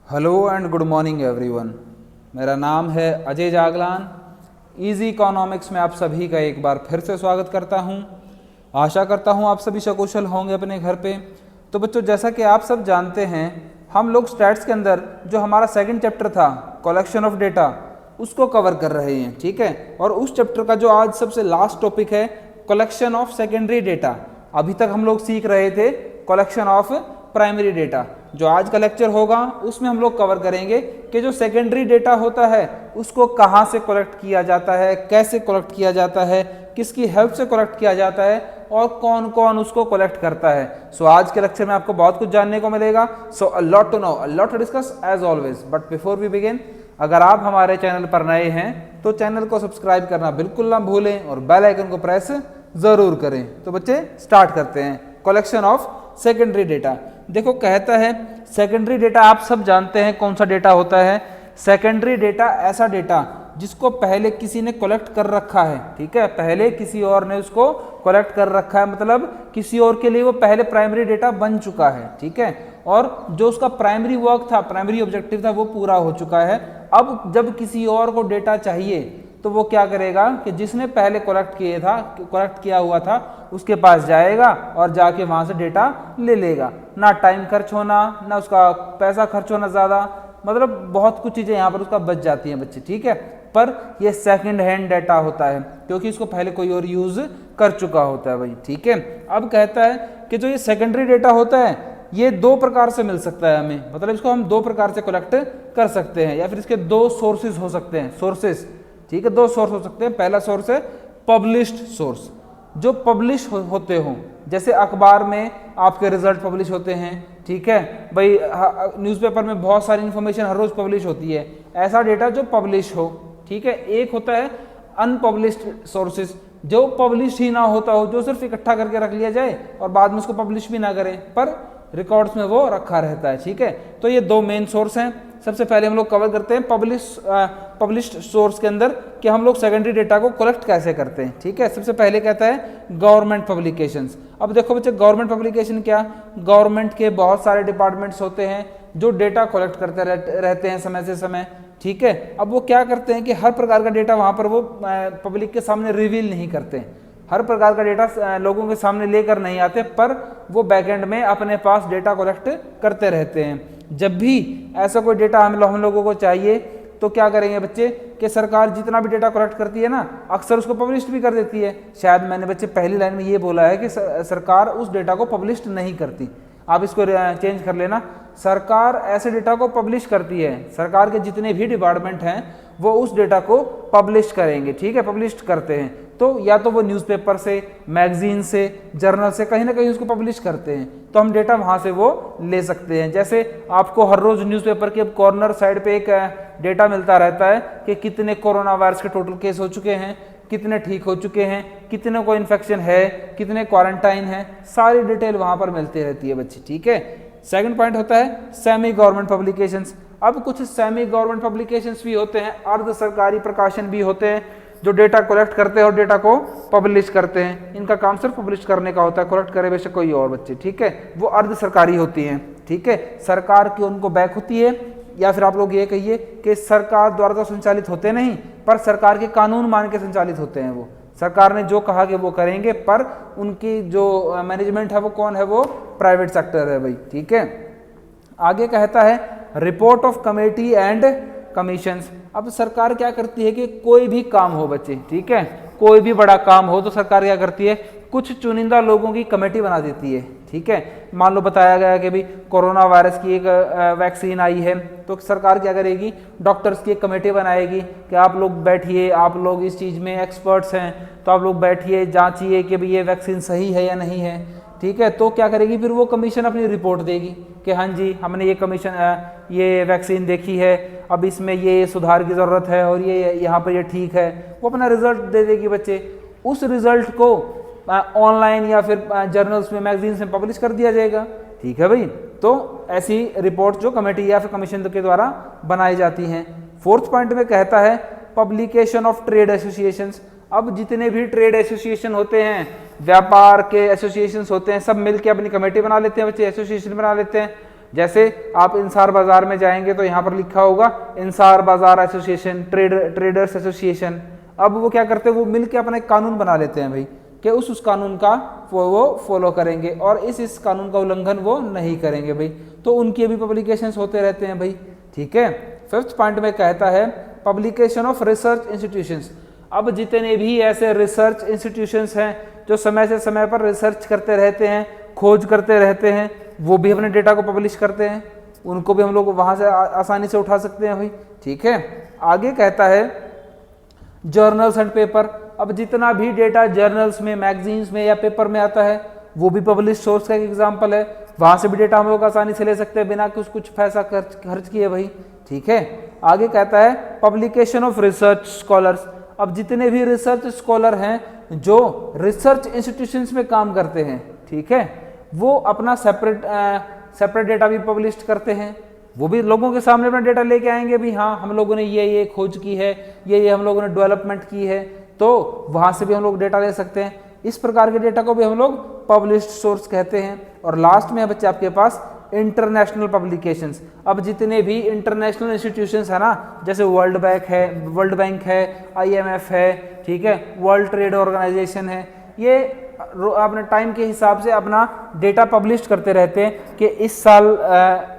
Hello and good morning everyone. मेरा नाम है अजय जागलान। इजी इकोनॉमिक्स में आप सभी का एक बार फिर से स्वागत करता हूं। आशा करता हूं आप सभी सकुशल होंगे अपने घर पे। तो बच्चों, जैसा कि आप सब जानते हैं, हम लोग स्टैट्स के अंदर जो हमारा सेकंड चैप्टर था कलेक्शन ऑफ डेटा, उसको कवर कर रहे हैं। ठीक है, और उस चैप्टर का जो आज सबसे लास्ट टॉपिक है कलेक्शन ऑफ सेकेंडरी डेटा। अभी तक हम लोग सीख रहे थे कलेक्शन ऑफ प्राइमरी डेटा। जो आज का लेक्चर होगा उसमें हम लोग कवर करेंगे कि जो सेकेंडरी डेटा होता है उसको कहाँ से कलेक्ट किया जाता है, कैसे कलेक्ट किया जाता है, किसकी हेल्प से कलेक्ट किया जाता है और कौन कौन उसको कलेक्ट करता है। सो आज के लेक्चर में आपको बहुत कुछ जानने को मिलेगा। So a lot to know, a lot to discuss as always. But before we begin, अगर आप हमारे चैनल पर नए हैं तो चैनल को सब्सक्राइब करना बिल्कुल ना भूलें और बेल आइकन को प्रेस जरूर करें। तो बच्चे स्टार्ट करते हैं कलेक्शन ऑफ सेकेंडरी डेटा। देखो, कहता है सेकेंडरी डेटा आप सब जानते हैं कौन सा डेटा होता है। सेकेंडरी डेटा ऐसा डेटा जिसको पहले किसी ने कलेक्ट कर रखा है। ठीक है, पहले किसी और ने उसको कलेक्ट कर रखा है, मतलब किसी और के लिए वो पहले प्राइमरी डेटा बन चुका है। ठीक है, और जो उसका प्राइमरी वर्क था, प्राइमरी ऑब्जेक्टिव था, वो पूरा हो चुका है। अब जब किसी और को डेटा चाहिए तो वो क्या करेगा कि जिसने पहले कलेक्ट किया हुआ था उसके पास जाएगा और जाके वहां से डेटा ले लेगा। ना टाइम खर्च होना, ना उसका पैसा खर्च होना ज़्यादा, मतलब बहुत कुछ चीज़ें यहाँ पर उसका बच जाती हैं बच्चे। ठीक है, पर ये सेकंड हैंड डाटा होता है क्योंकि इसको पहले कोई और यूज़ कर चुका होता है भाई। ठीक है, अब कहता है कि जो ये सेकेंडरी डेटा होता है ये दो प्रकार से मिल सकता है हमें, मतलब इसको हम दो प्रकार से कलेक्ट कर सकते हैं या फिर इसके दो सोर्सेज हो सकते हैं। सोर्सेज, ठीक है, दो सोर्स हो सकते हैं। पहला सोर्स है पब्लिश्ड सोर्स, जो पब्लिश होते हों, जैसे अखबार में आपके रिजल्ट पब्लिश होते हैं। ठीक है भाई, न्यूज़पेपर में बहुत सारी इन्फॉर्मेशन हर रोज पब्लिश होती है, ऐसा डेटा जो पब्लिश हो। ठीक है, एक होता है अनपब्लिश्ड सोर्सेज, जो पब्लिश ही ना होता हो, जो सिर्फ इकट्ठा करके रख लिया जाए और बाद में उसको पब्लिश भी ना करें, पर रिकॉर्ड्स में वो रखा रहता है। ठीक है, तो ये दो मेन सोर्स हैं। सबसे पहले हम लोग कवर करते हैं पब्लिश्ड सोर्स के अंदर कि हम लोग सेकेंडरी डेटा को कलेक्ट कैसे करते हैं। ठीक है, सबसे पहले कहता है गवर्नमेंट पब्लिकेशंस। अब देखो बच्चे, गवर्नमेंट पब्लिकेशन क्या, गवर्नमेंट के बहुत सारे डिपार्टमेंट्स होते हैं जो डेटा कलेक्ट करते रहते हैं समय से समय। ठीक है, अब वो क्या करते हैं कि हर प्रकार का डेटा वहाँ पर वो पब्लिक के सामने रिवील नहीं करते, हर प्रकार का डेटा लोगों के सामने लेकर नहीं आते, पर वो बैकएंड में अपने पास डेटा कलेक्ट करते रहते हैं। जब भी ऐसा कोई डेटा हम लोगों को चाहिए तो क्या करेंगे बच्चे कि सरकार जितना भी डेटा कलेक्ट करती है ना, अक्सर उसको पब्लिश भी कर देती है। शायद मैंने बच्चे पहली लाइन में ये बोला है कि सरकार उस डेटा को पब्लिश नहीं करती, आप इसको चेंज कर लेना। सरकार ऐसे डेटा को पब्लिश करती है, सरकार के जितने भी डिपार्टमेंट हैं वो उस डेटा को पब्लिश करेंगे। ठीक है, पब्लिश करते हैं तो या तो वो न्यूज़पेपर से, मैगजीन से, जर्नल से कहीं ना कहीं उसको पब्लिश करते हैं, तो हम डेटा वहाँ से वो ले सकते हैं। जैसे आपको हर रोज़ न्यूज़पेपर के कॉर्नर साइड पे एक डेटा मिलता रहता है कि कितने कोरोना वायरस के टोटल केस हो चुके हैं, कितने ठीक हो चुके हैं, कितने को इन्फेक्शन है, कितने क्वारंटाइन है, सारी डिटेल वहाँ पर मिलती रहती है बच्चे। ठीक है, सेकंड पॉइंट होता है सेमी गवर्नमेंट पब्लिकेशंस। अब कुछ सेमी गवर्नमेंट पब्लिकेशंस भी होते हैं, अर्ध सरकारी प्रकाशन भी होते हैं जो डेटा कलेक्ट करते हैं और डेटा को पब्लिश करते हैं। इनका काम सिर्फ पब्लिश करने का होता है, कलेक्ट करे बेशक कोई और बच्चे। ठीक है, वो अर्ध सरकारी होती हैं। ठीक है, सरकार की उनको बैक होती है, या फिर आप लोग ये कहिए कि सरकार द्वारा तो संचालित होते नहीं, पर सरकार के कानून मान के संचालित होते हैं। वो सरकार ने जो कहा कि वो करेंगे, पर उनकी जो मैनेजमेंट है वो कौन है, वो प्राइवेट सेक्टर है भाई। ठीक है, आगे कहता है report of committee and commissions. अब सरकार क्या करती है कि कोई भी काम हो बच्चे, ठीक है, कोई भी बड़ा काम हो तो सरकार क्या करती है, कुछ चुनिंदा लोगों की कमेटी बना देती है। ठीक है, मान लो बताया गया कि भाई कोरोना वायरस की एक वैक्सीन आई है, तो सरकार क्या करेगी, डॉक्टर्स की एक कमेटी बनाएगी कि आप लोग बैठिए, आप लोग इस चीज़ में एक्सपर्ट्स हैं, तो आप लोग बैठिए, जांचिए कि भाई ये वैक्सीन सही है या नहीं है। ठीक है, तो क्या करेगी, फिर वो कमीशन अपनी रिपोर्ट देगी कि हाँ जी हमने ये वैक्सीन देखी है, अब इसमें ये सुधार की ज़रूरत है और ये यहाँ पर ये ठीक है। वो अपना रिजल्ट दे देगी बच्चे। उस रिजल्ट को ऑनलाइन या फिर जर्नल्स में, मैगजीन्स में पब्लिश कर दिया जाएगा। ठीक है भाई, तो ऐसी रिपोर्ट जो कमेटी या फिर कमीशन के द्वारा बनाई जाती हैं। फोर्थ पॉइंट में कहता है पब्लिकेशन ऑफ ट्रेड एसोसिएशंस। अब जितने भी ट्रेड एसोसिएशन होते हैं, व्यापार के एसोसिएशंस होते हैं, सब मिलकर अपनी कमेटी बना लेते हैं बच्चे, एसोसिएशन बना लेते हैं। जैसे आप इंसार बाजार में जाएंगे तो यहाँ पर लिखा होगा इंसार बाजार एसोसिएशन, ट्रेडर्स एसोसिएशन। अब वो क्या करते हैं, वो मिलके अपना एक कानून बना लेते हैं भाई कि उस कानून का वो फॉलो करेंगे और इस कानून का उल्लंघन वो नहीं करेंगे भाई। तो उनके भी पब्लिकेशंस होते रहते हैं भाई, ठीक है। फिफ्थ पॉइंट में कहता है पब्लिकेशन ऑफ रिसर्च इंस्टीट्यूशंस। अब जितने भी ऐसे रिसर्च इंस्टीट्यूशंस हैं जो समय से समय पर रिसर्च करते रहते हैं, खोज करते रहते हैं, वो भी अपने डेटा को पब्लिश करते हैं, उनको भी हम लोग वहाँ से आसानी से उठा सकते हैं भाई, ठीक है। आगे कहता है जर्नल्स एंड पेपर। अब जितना भी डेटा जर्नल्स में, मैगजीन्स में या पेपर में आता है वो भी पब्लिश सोर्स का एक एग्जाम्पल है, वहाँ से भी डेटा हम लोग आसानी से ले सकते हैं बिना कुछ पैसा खर्च किए भाई, ठीक है। आगे कहता है पब्लिकेशन ऑफ रिसर्च स्कॉलर्स। अब जितने भी रिसर्च स्कॉलर हैं जो रिसर्च इंस्टीट्यूशंस में काम करते हैं, ठीक है, वो अपना सेपरेट डेटा भी पब्लिश करते हैं, वो भी लोगों के सामने अपना डेटा लेके आएंगे भी, हाँ हम लोगों ने ये खोज की है, ये हम लोगों ने डेवलपमेंट की है, तो वहाँ से भी हम लोग डेटा ले सकते हैं। इस प्रकार के डेटा को भी हम लोग पब्लिश्ड सोर्स कहते हैं। और लास्ट में है बच्चे आपके पास इंटरनेशनल पब्लिकेशंस। अब जितने भी इंटरनेशनल इंस्टीट्यूशंस है ना, जैसे वर्ल्ड बैंक है, IMF है, ठीक है, वर्ल्ड ट्रेड ऑर्गेनाइजेशन है, ये अपने टाइम के हिसाब से अपना डेटा पब्लिश करते रहते हैं कि इस साल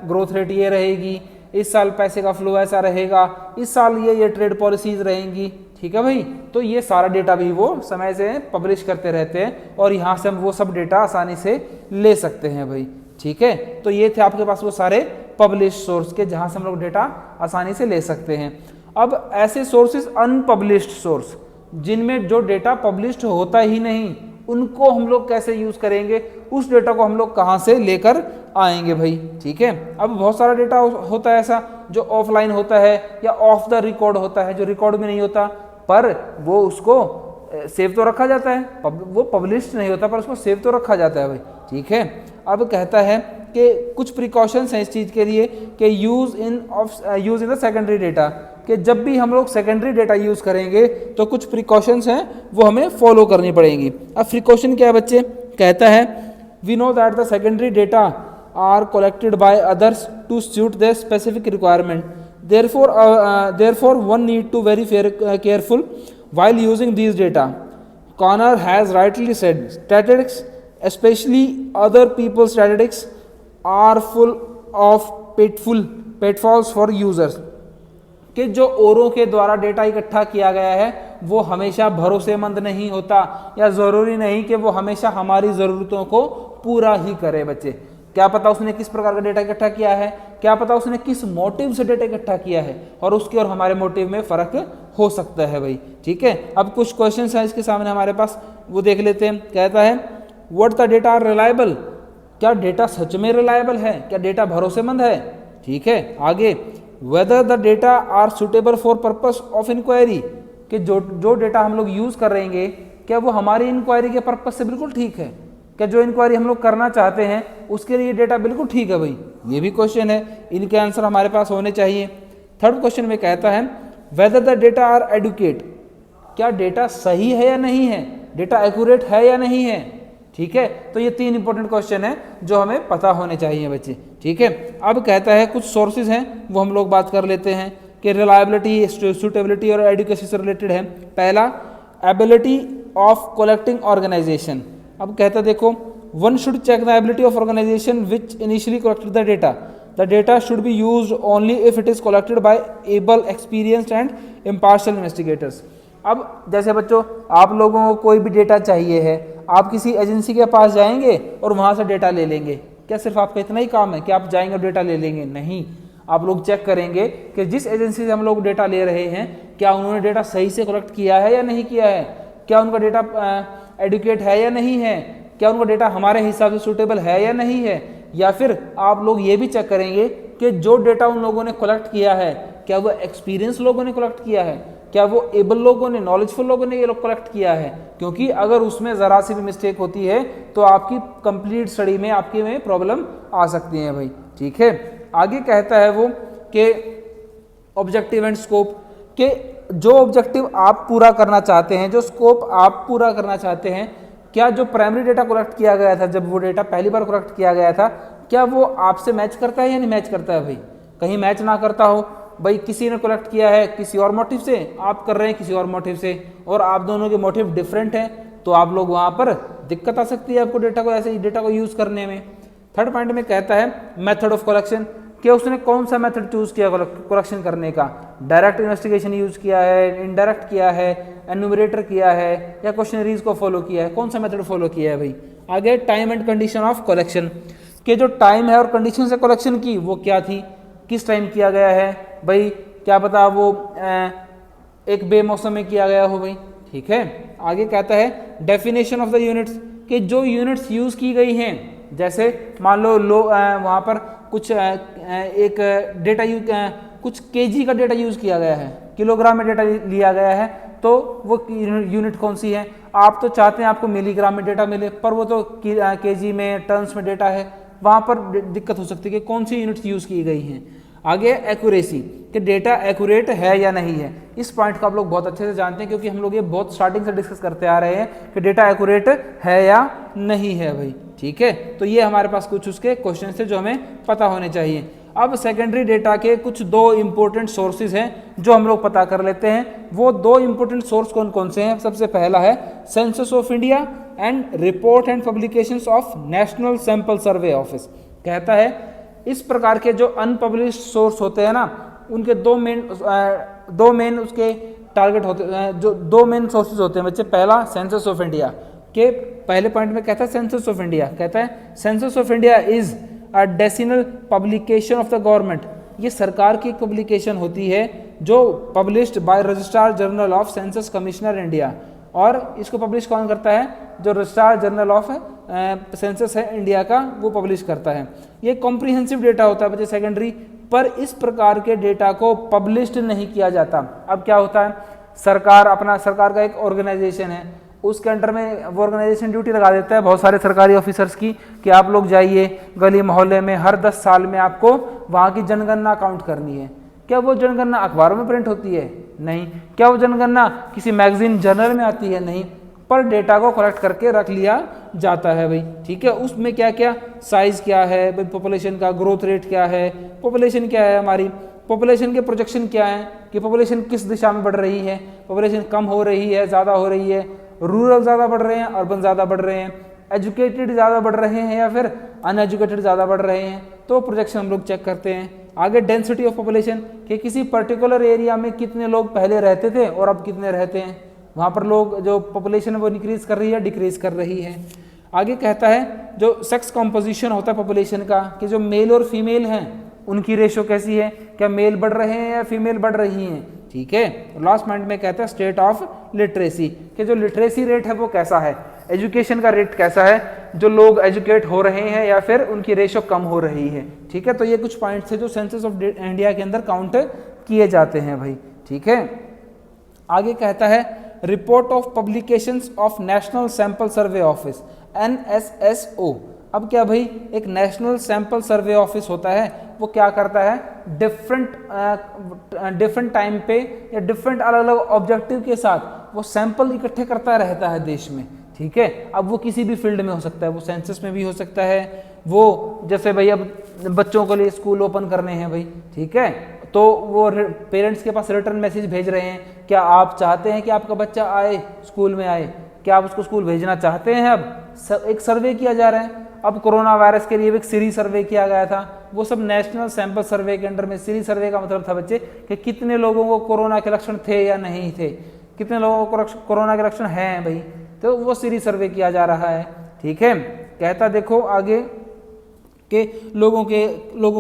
ग्रोथ रेट ये रहेगी, इस साल पैसे का फ्लो ऐसा रहेगा, इस साल ये ट्रेड पॉलिसीज रहेंगी, ठीक है भाई। तो ये सारा डेटा भी वो समय से पब्लिश करते रहते हैं और यहाँ से हम वो सब डेटा आसानी से ले सकते हैं भाई, ठीक है। तो ये थे आपके पास वो सारे पब्लिश सोर्स के जहाँ से हम लोग डेटा आसानी से ले सकते हैं। अब ऐसे सोर्सेज अनपब्लिश्ड सोर्स, जिनमें जो डेटा पब्लिश्ड होता ही नहीं, उनको हम लोग कैसे यूज करेंगे, उस डेटा को हम लोग कहाँ से लेकर आएंगे भाई, ठीक है। अब बहुत सारा डेटा होता है ऐसा जो ऑफलाइन होता है या ऑफ द रिकॉर्ड होता है, जो रिकॉर्ड में नहीं होता पर वो उसको सेव तो रखा जाता है, वो पब्लिश नहीं होता पर उसको सेव तो रखा जाता है भाई, ठीक है। अब कहता है कि कुछ प्रिकॉशंस हैं इस चीज़ के लिए कि use in the secondary data, कि जब भी हम लोग सेकेंडरी डेटा यूज़ करेंगे तो कुछ प्रिकॉशंस हैं वो हमें फॉलो करनी पड़ेंगी। अब प्रिकॉशन क्या है बच्चे, कहता है we know that the secondary data are collected by others to suit their specific requirement, therefore one need to very careful while using these data. Connor has rightly said statistics, especially other people's statistics, are full of pitfalls for users. कि जो औरों के द्वारा data इकट्ठा किया गया है वो हमेशा भरोसेमंद नहीं होता, या ज़रूरी नहीं कि वो हमेशा हमारी ज़रूरतों को पूरा ही करे बच्चे। क्या पता उसने किस प्रकार का डेटा इकट्ठा किया है, क्या पता उसने किस मोटिव से डेटा इकट्ठा किया है, और उसके और हमारे मोटिव में फ़र्क हो सकता है भाई, ठीक है। अब कुछ क्वेश्चंस हैं इसके सामने हमारे पास, वो देख लेते हैं। कहता है what the data are reliable, क्या डेटा सच में रिलायबल है, क्या डेटा भरोसेमंद है, ठीक है। आगे whether the data are suitable for purpose of inquiry, कि जो डेटा हम लोग यूज़ कर रहेंगे क्या वो हमारी इंक्वायरी के पर्पस से बिल्कुल ठीक है, क्या जो इंक्वायरी हम लोग करना चाहते हैं उसके लिए डेटा बिल्कुल ठीक है भाई, ये भी क्वेश्चन है, इनके आंसर हमारे पास होने चाहिए। थर्ड क्वेश्चन में कहता है whether the data are adequate, क्या डेटा सही है या नहीं है, डेटा एक्यूरेट है या नहीं है, ठीक है। तो ये 3 इंपॉर्टेंट क्वेश्चन है जो हमें पता होने चाहिए बच्चे, ठीक है। अब कहता है कुछ सोर्सेज हैं वो हम लोग बात कर लेते हैं कि रिलायबिलिटी, सूटेबिलिटी और एडुकेसी से रिलेटेड है। पहला एबिलिटी ऑफ कलेक्टिंग ऑर्गेनाइजेशन। अब कहता देखो one should check the ability of organisation which initially collected the data, the data should be used only if it is collected by able, experienced and impartial investigators. अब जैसे बच्चों आप लोगों को कोई भी डेटा चाहिए है, आप किसी एजेंसी के पास जाएंगे और वहाँ से डेटा ले लेंगे, क्या सिर्फ आपका इतना ही काम है कि आप जाएंगे और डेटा ले लेंगे? नहीं, आप लोग चेक करेंगे कि जिस एजेंसी से हम लोग डेटा ले रहे हैं क्या उन्होंने डेटा सही से कलेक्ट किया है या नहीं किया है, क्या उनका डेटा एडुकेट है या नहीं है, क्या उनका डेटा हमारे हिसाब से सूटेबल है या नहीं है, या फिर आप लोग ये भी चेक करेंगे कि जो डेटा उन लोगों ने कलेक्ट किया है क्या वो एक्सपीरियंस लोगों ने कलेक्ट किया है, क्या वो एबल लोगों ने, नॉलेजफुल लोगों ने ये लोग कलेक्ट किया है। क्योंकि अगर उसमें ज़रा सी भी मिस्टेक होती है तो आपकी कंप्लीट स्टडी में आपके में प्रॉब्लम आ सकती है भाई, ठीक है। आगे कहता है वो कि ऑब्जेक्टिव एंड स्कोप, के जो ऑब्जेक्टिव आप पूरा करना चाहते हैं, जो स्कोप आप पूरा करना चाहते हैं, क्या जो प्राइमरी डेटा कलेक्ट किया गया था, जब वो डेटा पहली बार कलेक्ट किया गया था, क्या वो आपसे मैच करता है या नहीं मैच करता है भाई? कहीं मैच ना करता हो, भाई किसी ने कलेक्ट किया है किसी और मोटिव से, आप कर रहे हैं किसी और मोटिव से, और आप दोनों के मोटिव डिफरेंट हैं, तो आप लोग वहाँ पर दिक्कत आ सकती है आपको डेटा को, ऐसे ही डेटा को यूज़ करने में। थर्ड पॉइंट में कहता है मेथड ऑफ कलेक्शन, कि उसने कौन सा मेथड चूज किया कलेक्शन करने का, डायरेक्ट इन्वेस्टिगेशन यूज किया है, इनडायरेक्ट किया है, एन्यूमरेटर किया है, या क्वेश्चनरीज को फॉलो किया है, कौन सा मेथड फॉलो किया है भाई। आगे time and condition of collection, के जो टाइम है और कंडीशन से कलेक्शन की वो क्या थी, किस टाइम किया गया है भाई, क्या पता वो एक बेमौसम में किया गया हो भाई, ठीक है। आगे कहता है डेफिनेशन ऑफ द यूनिट्स, कि जो यूनिट्स यूज की गई हैं, जैसे मान लो वहाँ पर कुछ एक डेटा कुछ केजी का डेटा यूज किया गया है, किलोग्राम में डेटा लिया गया है, तो वो यूनिट कौन सी है। आप तो चाहते हैं आपको मिलीग्राम में डेटा मिले, पर वो तो केजी में टर्न्स में डेटा है, वहाँ पर दिक्कत हो सकती है कि कौन सी यूनिट्स यूज की गई हैं। आगे एक्यूरेसी, कि डेटा एक्यूरेट है या नहीं है। इस पॉइंट को आप लोग बहुत अच्छे से जानते हैं, क्योंकि हम लोग ये बहुत स्टार्टिंग से डिस्कस करते आ रहे हैं कि डेटा एक्यूरेट है या नहीं है भाई, ठीक है। तो ये हमारे पास कुछ उसके क्वेश्चन थे जो हमें पता होने चाहिए। अब सेकेंडरी डेटा के कुछ दो इंपॉर्टेंट सोर्सेज हैं जो हम लोग पता कर लेते हैं। वो दो इंपॉर्टेंट सोर्स कौन कौन से हैं? सबसे पहला है census of India and report and publications of national sample survey office. कहता है इस प्रकार के जो अनपब्लिश्ड सोर्स होते हैं ना, उनके दो मेन उसके टारगेट होते हैं, जो दो मेन सोर्सेज होते हैं बच्चे। पहला सेंसस ऑफ इंडिया, के पहले पॉइंट में कहता है सेंसस ऑफ इंडिया, कहता है census of India is a decennial publication of the government. ये सरकार की एक पब्लिकेशन होती है जो published by registrar general of census commissioner India, और इसको पब्लिश कौन करता है? जो रजिस्ट्रार जनरल ऑफ सेंसस है इंडिया का, वो पब्लिश करता है। ये कॉम्प्रिहेंसिव डेटा होता है बच्चे सेकेंडरी, पर इस प्रकार के डेटा को पब्लिश्ड नहीं किया जाता। अब क्या होता है, सरकार का एक ऑर्गेनाइजेशन है, उसके अंडर में वो ऑर्गेनाइजेशन ड्यूटी लगा देता है बहुत सारे सरकारी ऑफिसर्स की कि आप लोग जाइए गली मोहल्ले में, हर 10 साल में आपको वहाँ की जनगणना काउंट करनी है। क्या वो जनगणना अखबारों में प्रिंट होती है? नहीं। क्या वो जनगणना किसी मैगजीन जर्नल में आती है? नहीं। पर डेटा को कलेक्ट करके रख लिया जाता है भाई, ठीक है। उसमें क्या क्या साइज क्या है भाई, पॉपुलेशन का ग्रोथ रेट क्या है, पॉपुलेशन क्या है हमारी, पॉपुलेशन के प्रोजेक्शन क्या है कि पॉपुलेशन किस दिशा में बढ़ रही है, पॉपुलेशन कम हो रही है, ज़्यादा हो रही है, रूरल ज़्यादा बढ़ रहे हैं, अर्बन ज़्यादा बढ़ रहे हैं, एजुकेटेड ज़्यादा बढ़ रहे हैं या फिर अनएजुकेटेड ज़्यादा बढ़ रहे हैं, तो प्रोजेक्शन हम लोग चेक करते हैं। आगे डेंसिटी ऑफ पॉपुलेशन, कि किसी पर्टिकुलर एरिया में कितने लोग पहले रहते थे और अब कितने रहते हैं, वहाँ पर लोग जो पॉपुलेशन है वो इंक्रीज कर रही है डिक्रीज कर रही है। आगे कहता है जो सेक्स कॉम्पोजिशन होता है पॉपुलेशन का, कि जो मेल और फीमेल हैं उनकी रेशो कैसी है, क्या मेल बढ़ रहे हैं या फीमेल बढ़ रही हैं, ठीक है। लास्ट पॉइंट में कहता है स्टेट ऑफ लिटरेसी, कि जो लिटरेसी रेट है वो कैसा है, एजुकेशन का रेट कैसा है, जो लोग एजुकेट हो रहे हैं या फिर उनकी रेशो कम हो रही है, ठीक है। तो ये कुछ पॉइंट्स है जो सेंसस ऑफ इंडिया के अंदर काउंट किए जाते हैं भाई, ठीक है। आगे कहता है report of publications of national sample survey office, NSSO। अब क्या भाई, एक नेशनल सैंपल सर्वे ऑफिस होता है, वो क्या करता है, डिफरेंट टाइम पे या डिफरेंट अलग अलग ऑब्जेक्टिव के साथ वो सैंपल इकट्ठे करता रहता है देश में, ठीक है। अब वो किसी भी फील्ड में हो सकता है, वो सेंसस में भी हो सकता है, वो जैसे भाई अब बच्चों के लिए स्कूल ओपन करने हैं भाई, ठीक है, तो वो पेरेंट्स के पास रिटर्न मैसेज भेज रहे हैं, क्या आप चाहते हैं कि आपका बच्चा आए स्कूल में आए, क्या आप उसको स्कूल भेजना चाहते हैं। अब एक सर्वे किया जा रहा है, अब कोरोना वायरस के लिए एक सीरीज सर्वे किया गया था, वो सब नेशनल सैंपल सर्वे के अंडर में। सीरीज सर्वे का मतलब था बच्चे कि कितने लोगों को कोरोना के लक्षण थे या नहीं थे, कितने लोगों को कोरोना के लक्षण हैं भाई, तो वो सीरीज सर्वे किया जा रहा है, ठीक है। कहता देखो आगे कि लोगों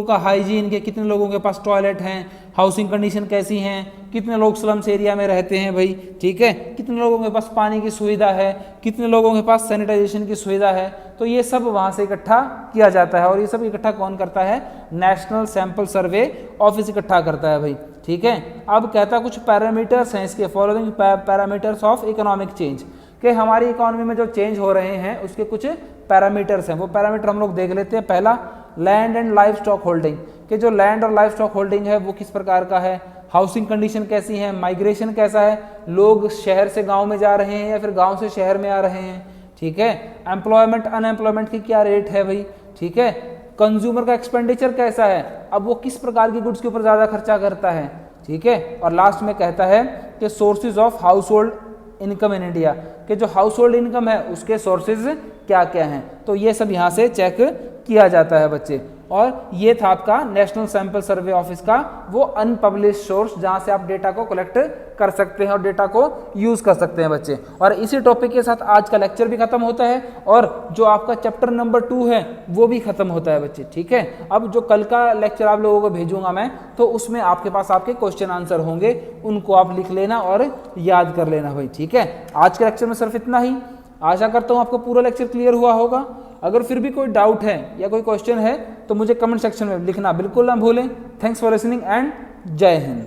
का हाइजीन, के कितने लोगों के पास टॉयलेट हैं, हाउसिंग कंडीशन कैसी हैं, कितने लोग स्लम्स एरिया में रहते हैं भाई, ठीक है, कितने लोगों के पास पानी की सुविधा है, कितने लोगों के पास सैनिटाइजेशन की सुविधा है। तो ये सब वहाँ से इकट्ठा किया जाता है, और ये सब इकट्ठा कौन करता है, नेशनल सैंपल सर्वे ऑफिस इकट्ठा करता है भाई, ठीक है। अब कहता कुछ पैरामीटर्स हैं इसके, following parameters of economic change, कि हमारी इकोनॉमी में जो चेंज हो रहे हैं उसके कुछ पैरामीटर्स हैं। वो पैरामीटर हम लोग देख लेते हैं। पहला land and life stock holding, कि जो लैंड और लाइफ स्टॉक होल्डिंग है वो किस प्रकार का है, हाउसिंग कंडीशन कैसी है, माइग्रेशन कैसा है, लोग शहर से गांव में जा रहे हैं या फिर गांव से शहर में आ रहे हैं, ठीक है। एम्प्लॉयमेंट अनएम्प्लॉयमेंट की क्या रेट है भाई, ठीक है। कंज्यूमर का एक्सपेंडिचर कैसा है, अब वो किस प्रकार की गुड्स के ऊपर ज़्यादा खर्चा करता है, ठीक है। और लास्ट में कहता है कि sources of house hold income in India, कि जो हाउस होल्ड इनकम है उसके सोर्सेज क्या क्या हैं। तो ये सब यहाँ से चेक किया जाता है बच्चे। और ये था आपका नेशनल सैंपल सर्वे ऑफिस का वो अनपब्लिश सोर्स, जहाँ से आप डेटा को कलेक्ट कर सकते हैं और डेटा को यूज़ कर सकते हैं बच्चे। और इसी टॉपिक के साथ आज का लेक्चर भी खत्म होता है और जो आपका चैप्टर नंबर 2 है वो भी खत्म होता है बच्चे, ठीक है। अब जो कल का लेक्चर आप लोगों को भेजूंगा मैं, तो उसमें आपके पास आपके क्वेश्चन आंसर होंगे, उनको आप लिख लेना और याद कर लेना भाई, ठीक है। आज के लेक्चर में सिर्फ इतना ही। आशा करता हूँ आपको पूरा लेक्चर क्लियर हुआ होगा। अगर फिर भी कोई डाउट है या कोई क्वेश्चन है तो मुझे कमेंट सेक्शन में लिखना बिल्कुल ना भूलें। थैंक्स फॉर लिसनिंग एंड जय हिंद।